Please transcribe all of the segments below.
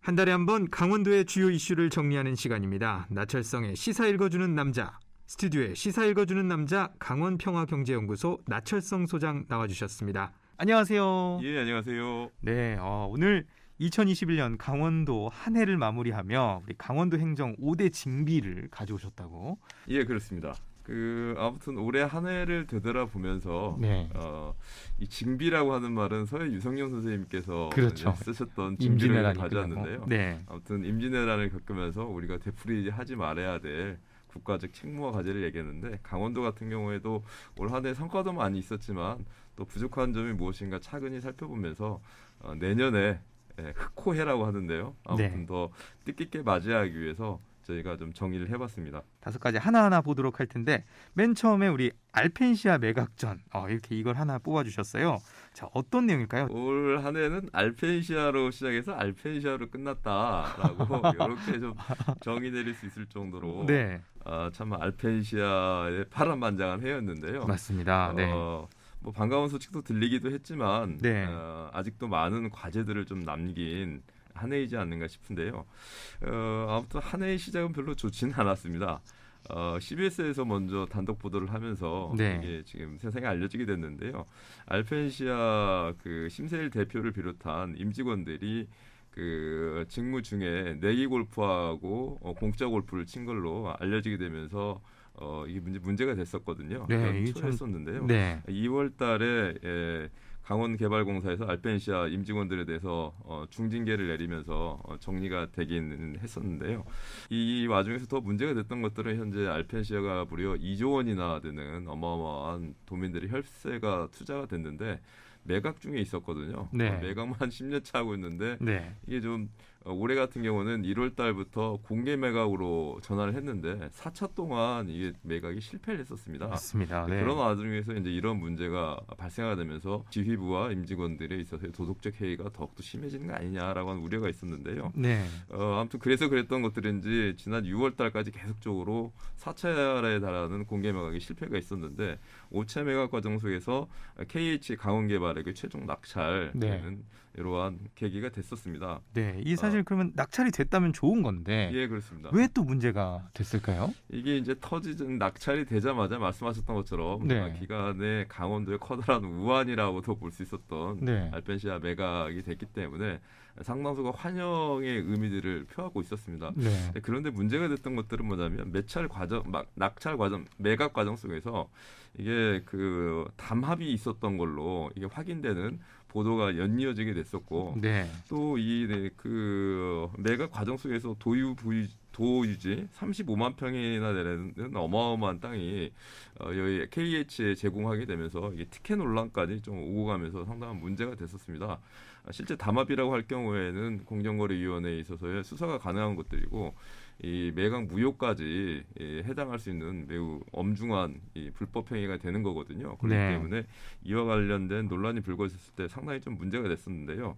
한 달에 한 번 강원도의 주요 이슈를 정리하는 시간입니다. 나철성의 시사 읽어주는 남자. 스튜디오에 시사 읽어주는 남자 강원평화경제연구소 나철성 소장 나와주셨습니다. 안녕하세요. 예, 안녕하세요. 네, 오늘 2021년 강원도 한 해를 마무리하며 우리 강원도 행정 5대 징비를 가져오셨다고. 예, 그렇습니다. 아무튼 올해 한 해를 되돌아보면서 네. 이 징비라고 하는 말은 서해 유성룡 선생님께서 그렇죠. 쓰셨던 징비를 임진왜란이 가져왔는데요. 끝나고. 네. 아무튼 임진왜란을 겪으면서 우리가 되풀이하지 말아야 될 국가적 책무와 과제를 얘기했는데, 강원도 같은 경우에도 올 한 해 성과도 많이 있었지만 또 부족한 점이 무엇인가 차근히 살펴보면서 내년에 흑호해라고 하는데요. 아무튼 네. 더 뜻깊게 맞이하기 위해서 저희가 좀 정리를 해봤습니다. 5가지 하나하나 보도록 할 텐데, 맨 처음에 우리 알펜시아 매각전, 이렇게 이걸 하나 뽑아주셨어요. 자, 어떤 내용일까요? 올 한 해는 알펜시아로 시작해서 알펜시아로 끝났다라고 이렇게 좀 정의 내릴 수 있을 정도로 네, 참 알펜시아의 파란만장한 해였는데요. 맞습니다. 네. 뭐 반가운 소식도 들리기도 했지만 네. 아직도 많은 과제들을 좀 남긴 한 해이지 않는가 싶은데요. 아무튼 한 해의 시작은 별로 좋지는 않았습니다. CBS에서 먼저 단독 보도를 하면서 네. 이게 지금 세상에 알려지게 됐는데요. 알펜시아 심세일 대표를 비롯한 임직원들이 직무 중에 내기 골프하고 공짜 골프를 친 걸로 알려지게 되면서 이게 문제가 됐었거든요. 네, 이게 연초했었는데요. 네. 2월달에 강원개발공사에서 알펜시아 임직원들에 대해서 중징계를 내리면서 정리가 되긴 했었는데요. 이 와중에서 더 문제가 됐던 것들은 현재 알펜시아가 무려 2조 원이나 되는 어마어마한 도민들의 혈세가 투자가 됐는데 매각 중에 있었거든요. 네. 매각만 10년 차 하고 있는데 네. 이게 좀 올해 같은 경우는 1월 달부터 공개 매각으로 전환을 했는데 4차 동안 이게 매각이 실패를 했었습니다. 맞습니다. 네. 그런 와중에서 이제 이런 문제가 발생하게 되면서 지휘부와 임직원들에 있어서의 도덕적 해이가 더욱더 심해지는 거 아니냐라고 하는 우려가 있었는데요. 네. 아무튼 그래서 그랬던 것들인지 지난 6월 달까지 계속적으로 4차에 달하는 공개 매각이 실패가 있었는데 5차 매각 과정 속에서 KH 강원개발에게 최종 낙찰되는 네. 이러한 계기가 됐었습니다. 네. 이 사실 그러면 낙찰이 됐다면 좋은 건데 예, 그렇습니다. 왜 또 문제가 됐을까요? 이게 이제 낙찰이 되자마자 말씀하셨던 것처럼 네. 기간에 강원도의 커다란 우환이라고도 볼 수 있었던 네. 알펜시아 매각이 됐기 때문에 상당수가 환영의 의미들을 표하고 있었습니다. 네. 그런데 문제가 됐던 것들은 뭐냐면 낙찰 과정, 매각 과정 속에서 이게 담합이 있었던 걸로 이게 확인되는 보도가 연이어지게 됐었고, 네. 또 매각 과정 속에서 도유지 35만 평이나 되는 어마어마한 땅이 여기 KH에 제공하게 되면서 이게 티켓 논란까지 좀 오고 가면서 상당한 문제가 됐었습니다. 실제 담합이라고 할 경우에는 공정거래위원회에 있어서의 수사가 가능한 것들이고, 이 매각 무효까지 해당할 수 있는 매우 엄중한 이 불법 행위가 되는 거거든요. 그렇기 네. 때문에 이와 관련된 논란이 불거졌을 때 상당히 좀 문제가 됐었는데요.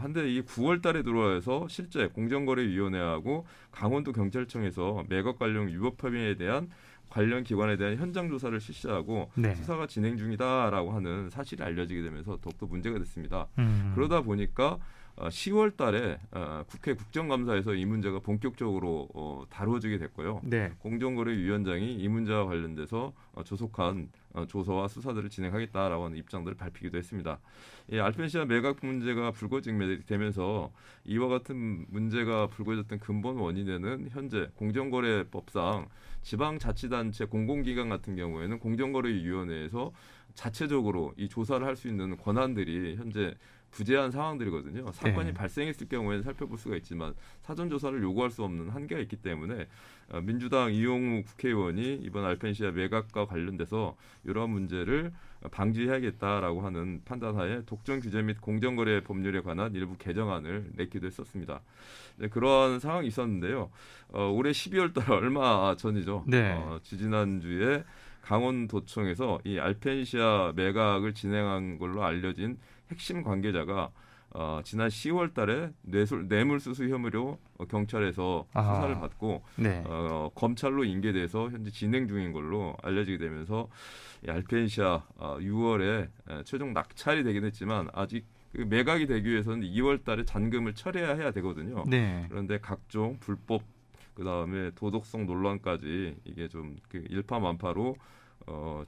한데 이 9월 달에 들어와서 실제 공정거래위원회하고 강원도 경찰청에서 매각 관련 위법 행위에 대한 관련 기관에 대한 현장 조사를 실시하고 네. 수사가 진행 중이다라고 하는 사실이 알려지게 되면서 더욱더 문제가 됐습니다. 그러다 보니까 10월 달에 국회 국정감사에서 이 문제가 본격적으로 다루어지게 됐고요. 네. 공정거래위원장이 이 문제와 관련돼서 조속한 조사와 수사들을 진행하겠다라고 하는 입장들을 밝히기도 했습니다. 알펜시아 매각 문제가 불거지면서 이와 같은 문제가 불거졌던 근본 원인에는 현재 공정거래법상 지방자치단체 공공기관 같은 경우에는 공정거래위원회에서 자체적으로 이 조사를 할 수 있는 권한들이 현재 부재한 상황들이거든요. 사건이 네. 발생했을 경우에는 살펴볼 수가 있지만 사전 조사를 요구할 수 없는 한계가 있기 때문에 민주당 이용우 국회의원이 이번 알펜시아 매각과 관련돼서 이러한 문제를 방지해야겠다라고 하는 판단하에 독점 규제 및 공정거래 법률에 관한 일부 개정안을 냈기도 했었습니다. 네, 그런 상황이 있었는데요. 올해 12월 달 얼마 전이죠. 네. 지지난주에 강원도청에서 이 알펜시아 매각을 진행한 걸로 알려진 핵심 관계자가 지난 10월 달에 뇌물수수 혐의로 경찰에서 수사를 받고 네. 검찰로 인계돼서 현재 진행 중인 걸로 알려지게 되면서 이 알펜시아 6월에 최종 낙찰이 되긴 했지만 아직 그 매각이 되기 위해서는 2월달에 잔금을 철회해야 되거든요. 네. 그런데 각종 불법 그다음에 도덕성 논란까지 이게 좀 그 일파만파로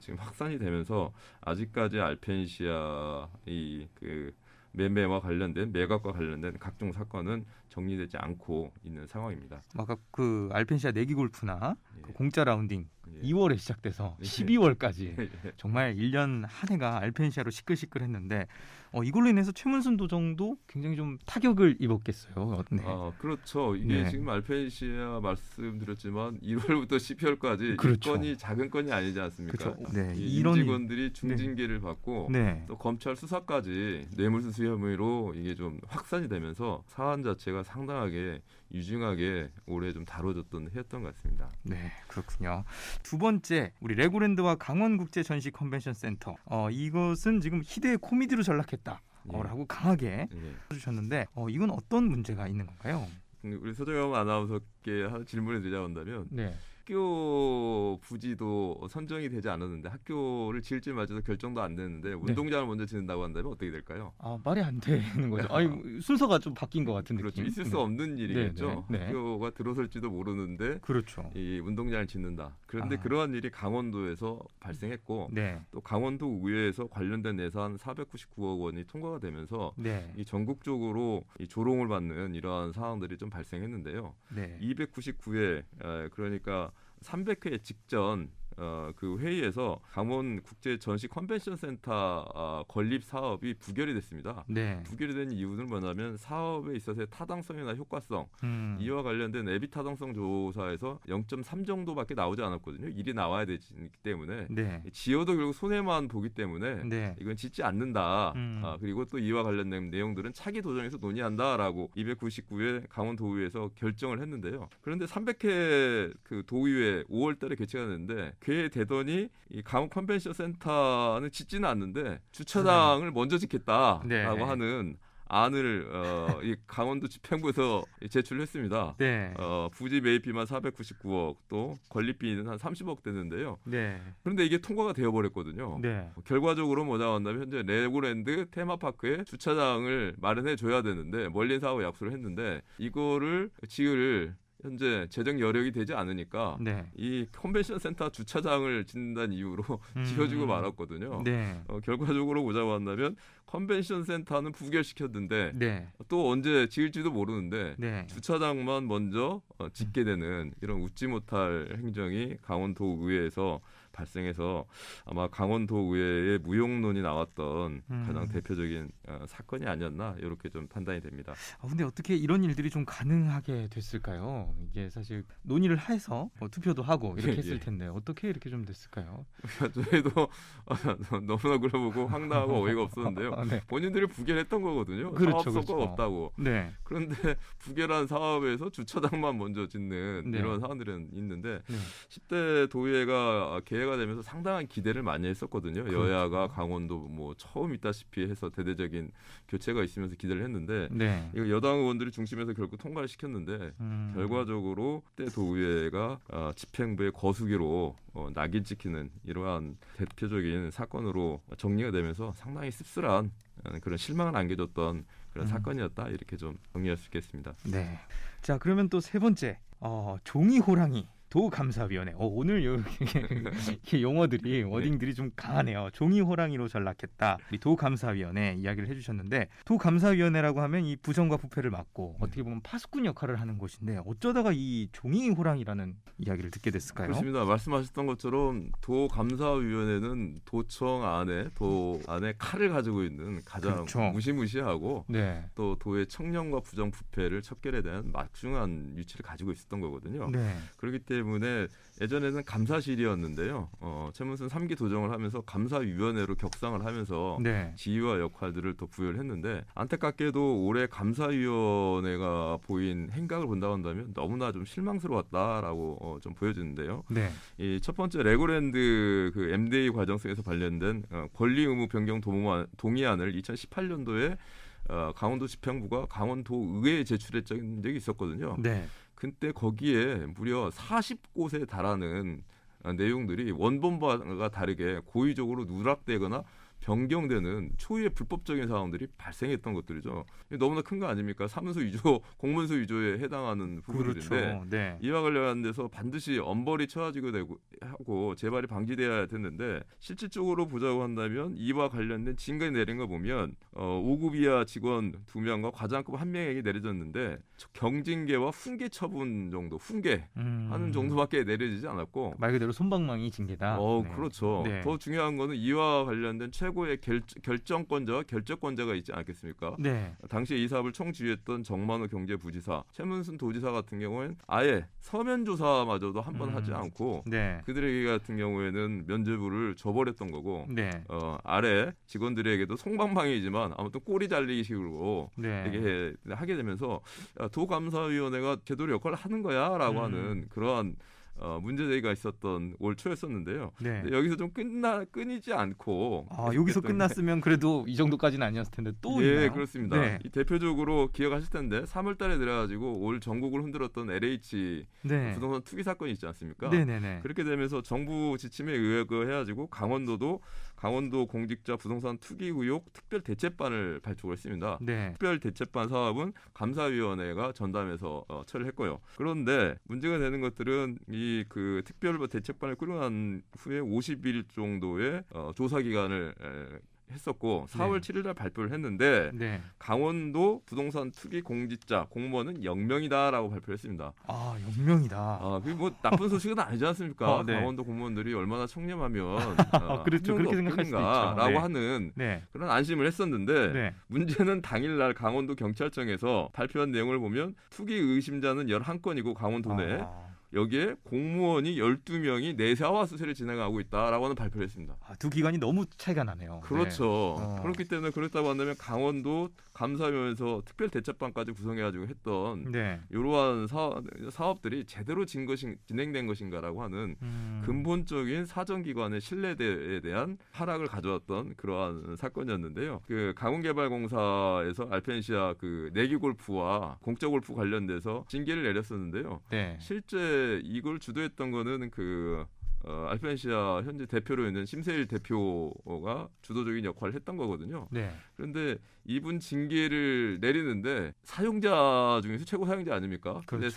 지금 확산이 되면서 아직까지 알펜시아 이 그 매매와 관련된 매각과 관련된 각종 사건은 정리되지 않고 있는 상황입니다. 아까 그 알펜시아 내기 골프나 그 공짜 라운딩 예. 2월에 시작돼서 예. 12월까지 예. 정말 1년 한 해가 알펜시아로 시끌시끌했는데 이걸로 인해서 최문순 도정도 굉장히 좀 타격을 입었겠어요. 네. 그렇죠. 이게 네. 지금 알펜시아 말씀드렸지만 1월부터 12월까지 그렇죠. 이 건이 작은 건이 아니지 않습니까? 그렇죠. 네. 이 이런 임직원들이 중징계를 받고 네. 또 검찰 수사까지 뇌물수수 혐의로 이게 좀 확산이 되면서 사안 자체가 상당하게 유중하게 올해 좀 다뤄졌던 해였던 것 같습니다. 네, 그렇군요. 두 번째, 우리 레고랜드와 강원국제 전시 컨벤션 센터. 이것은 지금 희대의 코미디로 전락했다. 예. 라고 강하게 예. 해주셨는데 이건 어떤 문제가 있는 건가요? 우리 서정영 아나운서께 하나 질문을 드려본다면 네. 학교 부지도 선정이 되지 않았는데 학교를 지을지 말지도 결정도 안 됐는데 운동장을 먼저 짓는다고 한다면 어떻게 될까요? 말이 안 되는 거죠. 순서가 좀 바뀐 것 같은 그렇죠. 느낌. 있을 수 없는 일이겠죠. 네. 학교가 들어설지도 모르는데 그렇죠. 이 운동장을 짓는다. 그런데 그러한 일이 강원도에서 발생했고 네. 또 강원도 의회에서 관련된 예산 499억 원이 통과가 되면서 네. 이 전국적으로 이 조롱을 받는 이러한 상황들이 좀 발생했는데요. 네. 299회 그러니까 300회 직전 그 회의에서 강원 국제 전시 컨벤션 센터 건립 사업이 부결이 됐습니다. 네. 부결이 된 이유는 뭐냐면 사업에 있어서의 타당성이나 효과성 이와 관련된 애비 타당성 조사에서 0.3 정도밖에 나오지 않았거든요. 일이 나와야 되기 때문에 네. 지어도 결국 손해만 보기 때문에 네. 이건 짓지 않는다. 그리고 또 이와 관련된 내용들은 차기 도정에서 논의한다라고 299회 강원도의회에서 결정을 했는데요. 그런데 300회 그 도의회 5월달에 개최가 됐는데 그해 되더니 이 강원 컨벤션 센터는 짓지는 않는데 주차장을 먼저 짓겠다라고 네. 하는 안을 이 강원도 집행부에서 제출했습니다. 네. 부지 매입비만 499억 또 건립비는 한 30억 되는데요. 네. 그런데 이게 통과가 되어버렸거든요. 네. 결과적으로 뭐냐 한다면 현재 레고랜드 테마파크에 주차장을 마련해 줘야 되는데 멀린 사하고 약속을 했는데 이거를 지을 현재 재정 여력이 되지 않으니까 네. 이 컨벤션 센터 주차장을 짓는다는 이유로 지어주고 말았거든요. 네. 결과적으로 보자고 한다면 컨벤션 센터는 부결시켰는데 네. 또 언제 지을지도 모르는데 네. 주차장만 먼저 짓게 되는 이런 웃지 못할 행정이 강원도 의회에서 발생해서 아마 강원도 의회의 무용론이 나왔던 가장 대표적인 사건이 아니었나 이렇게 좀 판단이 됩니다. 근데 어떻게 이런 일들이 좀 가능하게 됐을까요? 이게 사실 논의를 해서 투표도 하고 이렇게 했을 텐데 어떻게 이렇게 좀 됐을까요? 저희도 너무나 그래보고 황당하고 어이가 없었는데요. 네. 본인들이 부결했던 거거든요. 그렇죠, 사업 성과가 그렇죠. 없다고. 네. 그런데 부결한 사업에서 주차장만 먼저 짓는 네. 이런 사안들은 있는데 네. 10대 도의회가 개회가 되면서 상당한 기대를 많이 했었거든요. 그렇죠. 여야가 강원도 뭐 처음 있다시피 해서 대대적인 교체가 있으면서 기대를 했는데 네. 이거 여당 의원들이 중심에서 결국 통과를 시켰는데 결과적으로 10대 도의회가 집행부의 거수기로 낙인 찍히는 이러한 대표적인 사건으로 정리가 되면서 상당히 씁쓸한 그런 실망을 안겨줬던 그런 사건이었다 이렇게 좀 정리할 수 있겠습니다. 네. 자, 그러면 또 세 번째 종이 호랑이 도감사위원회. 오늘 이렇게 용어들이 워딩들이 좀 강하네요. 종이 호랑이로 전락했다. 우리 도감사위원회 이야기를 해주셨는데 도감사위원회라고 하면 이 부정과 부패를 막고 어떻게 보면 파수꾼 역할을 하는 곳인데 어쩌다가 이 종이 호랑이라는 이야기를 듣게 됐을까요? 그렇습니다. 말씀하셨던 것처럼 도감사위원회는 도청 안에 칼을 가지고 있는 가장 그렇죠. 무시무시하고 네. 또 도의 청렴과 부정 부패를 척결에 대한 막중한 위치를 가지고 있었던 거거든요. 네. 그렇기 때문에 예전에는 감사실이었는데요. 최문순 3기 도정을 하면서 감사위원회로 격상을 하면서 네. 지위와 역할들을 더 부여를 했는데 안타깝게도 올해 감사위원회가 보인 행각을 본다고 한다면 너무나 좀 실망스러웠다라고 좀 보여지는데요. 네. 이 첫 번째 레고랜드 그 MDA 과정 속에서 관련된 권리 의무 변경 동의안을 2018년도에 강원도 집행부가 강원도 의회에 제출했던 적이 있었거든요. 네. 그때 거기에 무려 40곳에 달하는 내용들이 원본과 다르게 고의적으로 누락되거나 변경되는 초유의 불법적인 사항들이 발생했던 것들이죠. 너무나 큰 거 아닙니까? 사문서 위조, 공문서 위조에 해당하는 부분들인데 그렇죠. 네. 이와 관련돼서 반드시 엄벌이 처해지고 되고 하고 재발이 방지돼야 됐는데 실질적으로 보자고 한다면 이와 관련된 징계 내린 거 보면 5급 이하 직원 2명과 과장급 1명에게 내려졌는데 경징계와 훈계 처분 정도, 훈계하는 정도밖에 내려지지 않았고 말 그대로 솜방망이 징계다. 네. 그렇죠. 네. 더 중요한 거는 이와 관련된 최고의 결정권자와 결재권자가 있지 않겠습니까? 네. 당시에 이 사업을 총지휘했던 정만호 경제부지사, 최문순 도지사 같은 경우에는 아예 서면 조사마저도 한 번 하지 않고 네. 그들에게 같은 경우에는 면죄부를 줘버렸던 거고 네. 아래 직원들에게도 송방망이지만 아무튼 꼬리 잘리기식으로 네. 이게 하게 되면서 도감사위원회가 제대로 역할을 하는 거야라고 하는 그러한 문제제기가 있었던 올 초였었는데요. 네. 근데 여기서 좀 끊이지 않고 여기서 끝났으면 그래도 이 정도까지는 아니었을 텐데 또 예, 있나요? 그렇습니다. 네. 이 대표적으로 기억하실 텐데 3월달에 내려가지고 올 전국을 흔들었던 LH 네. 부동산 투기 사건이 있지 않습니까? 네네네. 그렇게 되면서 정부 지침에 의해가지고 강원도 공직자 부동산 투기 의혹 특별 대책반을 발족을 했습니다. 네. 특별 대책반 사업은 감사위원회가 전담해서 처리했고요. 그런데 문제가 되는 것들은 이 그 특별 대책반을 꾸려난 후에 50일 정도의 조사 기간을 했었고 4월 7일날 발표를 했는데 네. 강원도 부동산 투기 공직자 공무원은 0명이다라고 발표했습니다. 0명이다. 그게 뭐 나쁜 소식은 아니지 않습니까? 네. 강원도 공무원들이 얼마나 청렴하면 그렇죠. 그렇게 생각할 수도 있죠. 라고 네. 하는 네. 그런 안심을 했었는데 네. 문제는 당일날 강원도 경찰청에서 발표한 내용을 보면 투기 의심자는 11건이고 강원도 내 여기에 공무원이 12명이 내사와 수사를 진행하고 있다라고 하는 발표를 했습니다. 두 기관이 너무 차이가 나네요. 그렇죠. 네. 그렇기 때문에 그렇다고 한다면 강원도 감사위원회에서 특별 대책반까지 구성해가지고 했던 네. 이러한 사업들이 제대로 진행된 것인가라고 하는 근본적인 사정기관의 신뢰에 대한 하락을 가져왔던 그러한 사건이었는데요. 그 가공개발공사에서 알펜시아 그 내기 골프와 공짜 골프 관련돼서 징계를 내렸었는데요. 네. 실제 이걸 주도했던 거는 알펜시아 현재 대표로 있는 심세일 대표가 주도적인 역할을 했던 거거든요. 네. 그런데 이분 징계를 내리는데 사용자 중에서 최고 사용자 아닙니까? 근데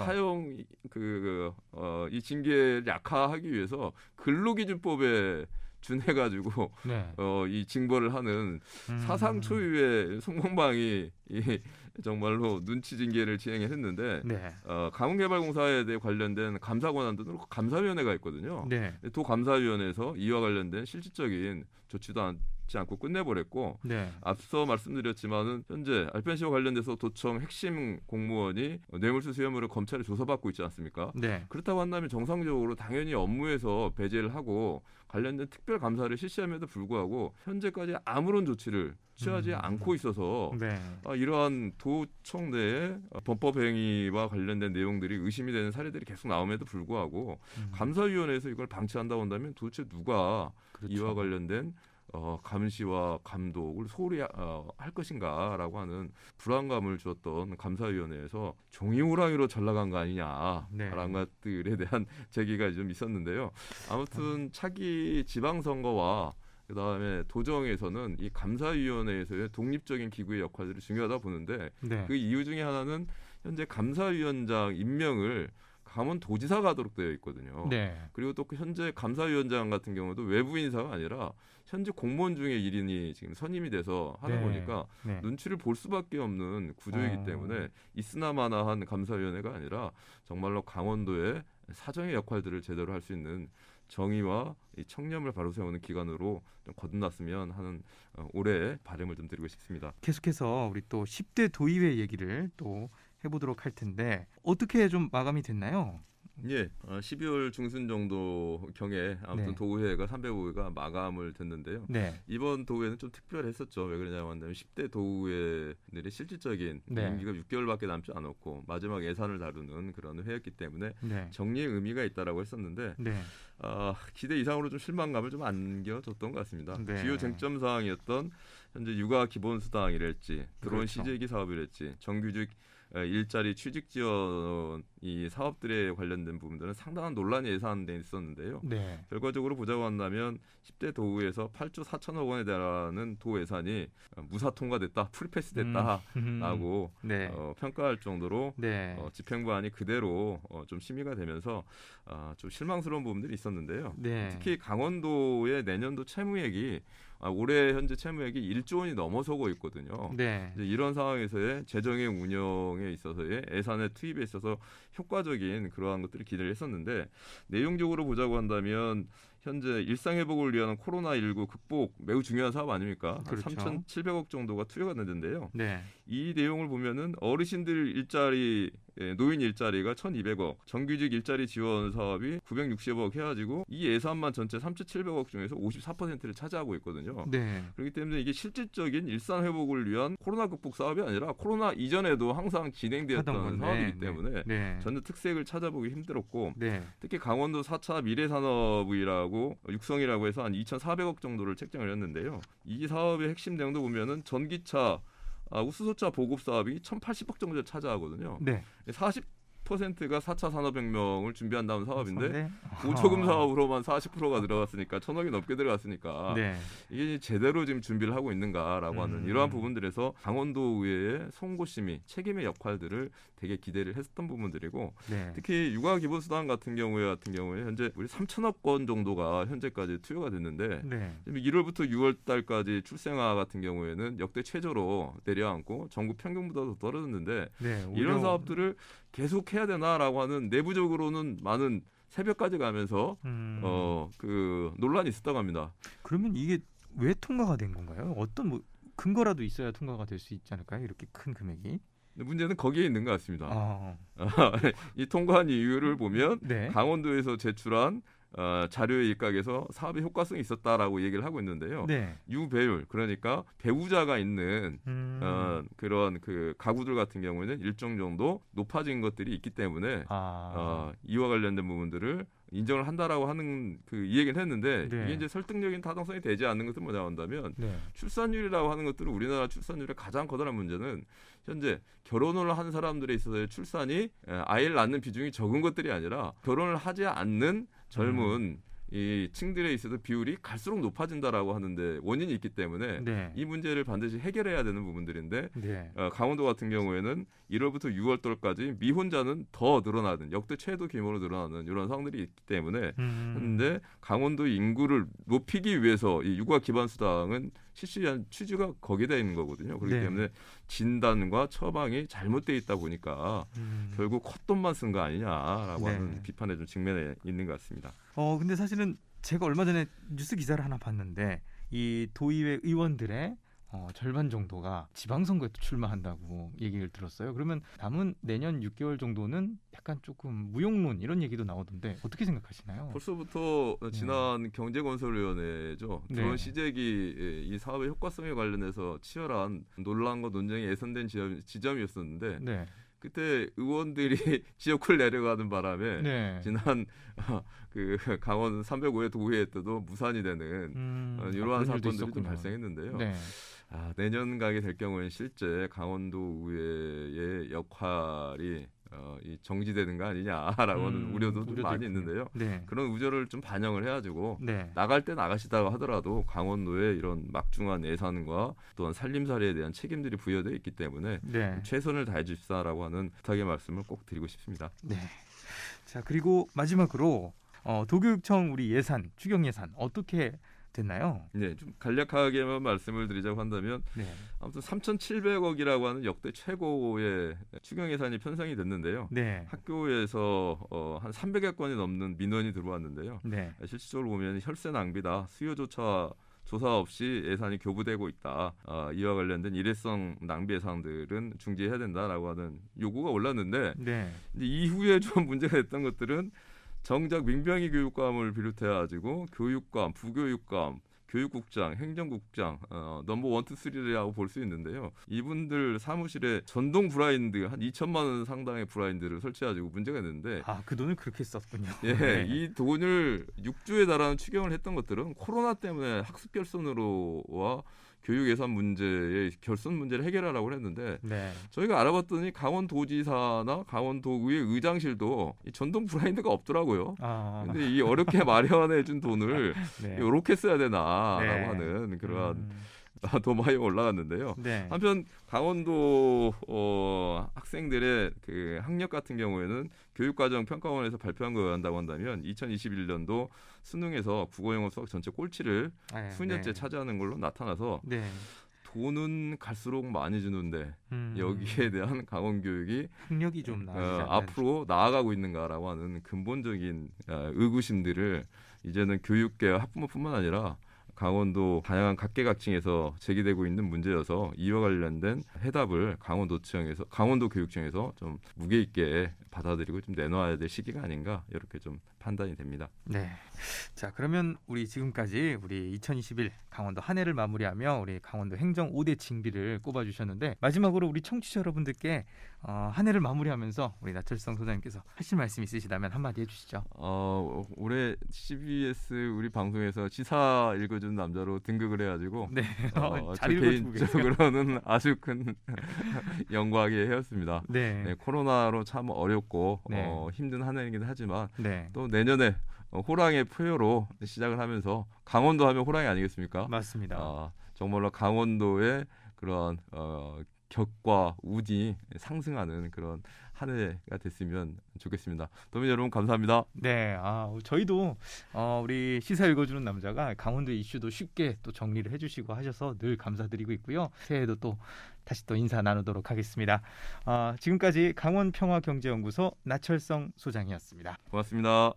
그렇죠. 이 징계를 약화하기 위해서 근로기준법에 준해가지고 네. 이 징벌을 하는 사상 초유의 송방망이 정말로 눈치 징계를 진행했는데 네. 가공개발공사에 대해 관련된 감사 권한도 그렇고 감사위원회가 있거든요. 네. 도감사위원회에서 이와 관련된 실질적인 조치도 않지 않고 끝내버렸고 네. 앞서 말씀드렸지만은 현재 알펜시와 관련돼서 도청 핵심 공무원이 뇌물수수 혐의로 검찰에 조사받고 있지 않습니까? 네. 그렇다고 한다면 정상적으로 당연히 업무에서 배제를 하고 관련된 특별 감사를 실시함에도 불구하고 현재까지 아무런 조치를 취하지 않고 있어서 네. 이러한 도청 내의 범법 행위와 관련된 내용들이 의심이 되는 사례들이 계속 나옴에도 불구하고 감사위원회에서 이걸 방치한다고 한다면 도대체 누가 그렇죠. 이와 관련된 감시와 감독을 소홀히 할 것인가라고 하는 불안감을 주었던 감사위원회에서 종이호랑이로 전락한 거 아니냐라는 것들에 대한 제기가 좀 있었는데요. 아무튼 차기 지방선거와 그다음에 도정에서는 이 감사위원회에서의 독립적인 기구의 역할들이 중요하다 보는데 그 이유 중에 하나는 현재 감사위원장 임명을 강원도지사가 하도록 되어 있거든요. 네. 그리고 또 현재 감사위원장 같은 경우도 외부 인사가 아니라 현재 공무원 중에 1인이 지금 선임이 돼서 하는 거니까 눈치를 볼 수밖에 없는 구조이기 때문에 있으나마나한 감사위원회가 아니라 정말로 강원도의 사정의 역할들을 제대로 할 수 있는 정의와 이 청렴을 바로 세우는 기관으로 좀 거듭났으면 하는 올해 바람을 좀 드리고 싶습니다. 계속해서 우리 또 10대 도의회 얘기를 또 해보도록 할 텐데 어떻게 좀 마감이 됐나요? 예, 12월 중순 정도 경에 아무튼 도의회가 305회가 마감을 됐는데요. 이번 도의회는 좀 특별했었죠. 왜 그러냐고 한다면 10대 도의회들이 실질적인 임기가 6개월밖에 남지 않았고 마지막 예산을 다루는 그런 회였기 때문에 정리의 의미가 있다라고 했었는데 기대 이상으로 좀 실망감을 좀 안겨줬던 것 같습니다. 주요 쟁점 사항이었던 현재 육아 기본수당이랄지 드론 CJ기 사업이랄지 정규직 일자리 취직 지원 이 사업들에 관련된 부분들은 상당한 논란이 예상돼 있었는데요. 네. 결과적으로 보자고 한다면 10대 도의에서 8조 4천억 원에 달하는 도 예산이 무사 통과됐다, 풀패스됐다라고 네. 평가할 정도로 네. 집행부안이 그대로 좀 심의가 되면서 좀 실망스러운 부분들이 있었는데요. 네. 특히 강원도의 내년도 채무액이 올해 현재 채무액이 1조 원이 넘어서고 있거든요. 네. 이제 이런 상황에서의 재정의 운영에 있어서의 예산의 투입에 있어서 효과적인 그러한 것들을 기대를 했었는데 내용적으로 보자고 한다면 현재 일상회복을 위한 코로나19 극복 매우 중요한 사업 아닙니까? 그렇죠. 3,700억 정도가 투여가 됐는데요. 네. 이 내용을 보면은 어르신들 일자리, 노인 일자리가 1,200억, 정규직 일자리 지원 사업이 960억 해가지고 이 예산만 전체 3,700억 중에서 54%를 차지하고 있거든요. 네. 그렇기 때문에 이게 실질적인 일상 회복을 위한 코로나 극복 사업이 아니라 코로나 이전에도 항상 진행되었던 하던 건데. 사업이기 때문에 네. 전혀 특색을 찾아보기 힘들었고 네. 특히 강원도 4차 미래산업이라고 육성이라고 해서 한 2,400억 정도를 책정을 했는데요. 이 사업의 핵심 내용도 보면은 전기차 우수소차 보급 사업이 1,080억 정도를 차지하거든요. 네. 40%가 4차 산업혁명을 준비한다는 사업인데 네. 보조금 사업으로만 40%가 들어갔으니까 1,000억이 넘게 들어갔으니까 네. 이게 제대로 지금 준비를 하고 있는가라고 하는 이러한 부분들에서 강원도의회의 송고심이 책임의 역할들을 되게 기대를 했었던 부분들이고 네. 특히 육아기본수당 같은 경우에 현재 우리 3천억 원 정도가 현재까지 투여가 됐는데 네. 지금 1월부터 6월달까지 출생아 같은 경우에는 역대 최저로 내려앉고 전국 평균보다 더 떨어졌는데 네. 이런 사업들을 계속 해야 되나라고 하는 내부적으로는 많은 새벽까지 가면서 그 논란이 있었다고 합니다. 그러면 이게 왜 통과가 된 건가요? 어떤 뭐 근거라도 있어야 통과가 될 수 있지 않을까요? 이렇게 큰 금액이? 근데 문제는 거기에 있는 것 같습니다. 이 통과한 이유를 보면 네. 강원도에서 제출한 자료의 일각에서 사업의 효과성이 있었다라고 얘기를 하고 있는데요. 네. 유배율 그러니까 배우자가 있는 그런 그 가구들 같은 경우에는 일정 정도 높아진 것들이 있기 때문에 이와 관련된 부분들을 인정을 한다라고 하는 이 얘기를 했는데 네. 이게 이제 설득력인 타당성이 되지 않는 것은 뭐냐 한다면 네. 출산율이라고 하는 것들은 우리나라 출산율의 가장 커다란 문제는 현재 결혼을 한 사람들에 있어서의 출산이 아이를 낳는 비중이 적은 것들이 아니라 결혼을 하지 않는 젊은 이 층들에 있어서 비율이 갈수록 높아진다라고 하는데 원인이 있기 때문에 네. 이 문제를 반드시 해결해야 되는 부분들인데 네. 강원도 같은 경우에는 1월부터 6월달까지 미혼자는 더 늘어나는 역대 최대 규모로 늘어나는 이런 상황들이 있기 때문에 그런데 강원도 인구를 높이기 위해서 이 육아 기반 수당은 실시한 취지가 거기에 있는 거거든요. 그렇기 네. 때문에 진단과 처방이 잘못돼 있다 보니까 결국 콧돈만 쓴 거 아니냐라고 네. 하는 비판에 좀 직면해 있는 것 같습니다. 근데 사실은 제가 얼마 전에 뉴스 기사를 하나 봤는데 이 도의회 의원들의 절반 정도가 지방선거에 또 출마한다고 얘기를 들었어요. 그러면 남은 내년 6개월 정도는 약간 조금 무용론 이런 얘기도 나오던데 어떻게 생각하시나요? 벌써부터 지난 경제건설위원회죠. 네. 드론 시제기 이 사업의 효과성에 관련해서 치열한 논란과 논쟁이 예선된 지점이었었는데 네. 그때 의원들이 지역구를 내려가는 바람에 네. 지난 그 강원 305회 도의회 때도 무산이 되는 이러한 사건들이 좀 발생했는데요. 네. 내년 가게 될 경우에는 실제 강원도 의회의 역할이 이 정지되는 거 아니냐라고 하는 우려도 좀 많이 있는데요. 네. 그런 우려를 좀 반영을 해가지고 네. 나갈 때 나가시다고 하더라도 강원도의 이런 막중한 예산과 또한 살림살이에 대한 책임들이 부여되어 있기 때문에 네. 최선을 다해 주십사라고 하는 부탁의 말씀을 꼭 드리고 싶습니다. 네. 자, 그리고 마지막으로 도교육청 우리 예산, 추경 예산 어떻게 됐나요? 네, 좀 간략하게만 말씀을 드리자고 한다면 네. 아무튼 3,700억이라고 하는 역대 최고의 추경 예산이 편성이 됐는데요. 네. 학교에서 한 300여 건이 넘는 민원이 들어왔는데요. 네. 실질적으로 보면 혈세 낭비다, 수요조차 조사 없이 예산이 교부되고 있다. 이와 관련된 일회성 낭비의 사항들은 중지해야 된다라고 하는 요구가 올랐는데 네. 이제 이후에 좀 문제가 됐던 것들은 정작 민병희 교육감을 비롯해가지고 교육감, 부교육감, 교육국장, 행정국장 넘버 1, 2, 3라고 볼 수 있는데요. 이분들 사무실에 전동 브라인드 한 2천만 원 상당의 브라인드를 설치해가지고 문제가 있는데 그 돈을 그렇게 썼군요. 예, 네. 이 돈을 6조에 달하는 추경을 했던 것들은 코로나 때문에 학습 결손으로와 교육 예산 문제의 결손 문제를 해결하라고 했는데 네. 저희가 알아봤더니 강원도지사나 강원도의회 의장실도 이 전동 브라인드가 없더라고요. 아, 근데 이 어렵게 마련해준 돈을 네. 이렇게 써야 되나라고 네. 하는 그런 음, 도마에 올라갔는데요. 네. 한편 강원도 학생들의 그 학력 같은 경우에는 교육과정 평가원에서 발표한 거 한다고 한다면 2021년도 수능에서 국어 영어 수학 전체 꼴찌를 네, 수년째 네. 차지하는 걸로 나타나서 네. 돈은 갈수록 많이 주는데 음, 여기에 대한 강원 교육이 학력이 좀 나아지지 않는. 앞으로 나아가고 있는가라고 하는 근본적인 의구심들을 이제는 교육계 학부모뿐만 아니라 강원도 다양한 각계각층에서 제기되고 있는 문제여서 이와 관련된 해답을 강원도 교육청에서 좀 무게 있게 받아들이고 좀 내놓아야 될 시기가 아닌가 이렇게 좀 판단이 됩니다. 네. 자, 그러면 우리 지금까지 우리 2021 강원도 한 해를 마무리하며 우리 강원도 행정 5대 징비를 꼽아주셨는데 마지막으로 우리 청취자 여러분들께 한 해를 마무리하면서 우리 나철성 소장님께서 하실 말씀 있으시다면 한마디 해주시죠. 올해 CBS 우리 방송에서 시사 읽어주는 남자로 등극을 해가지고 네. 저 잘 읽어주고 계세요. 개인적으로는 아주 큰 영광의 해였습니다. 네. 네, 코로나로 참 어렵고 네. 힘든 한 해이긴 하지만 네. 또 내년에 호랑이의 표효로 시작을 하면서 강원도 하면 호랑이 아니겠습니까? 맞습니다. 정말로 강원도의 그런 격과 운이 상승하는 그런 한 해가 됐으면 좋겠습니다. 도민 여러분 감사합니다. 네, 저희도 우리 시사 읽어주는 남자가 강원도 이슈도 쉽게 또 정리를 해주시고 하셔서 늘 감사드리고 있고요. 새해에도 또 다시 또 인사 나누도록 하겠습니다. 지금까지 강원평화경제연구소 나철성 소장이었습니다. 고맙습니다.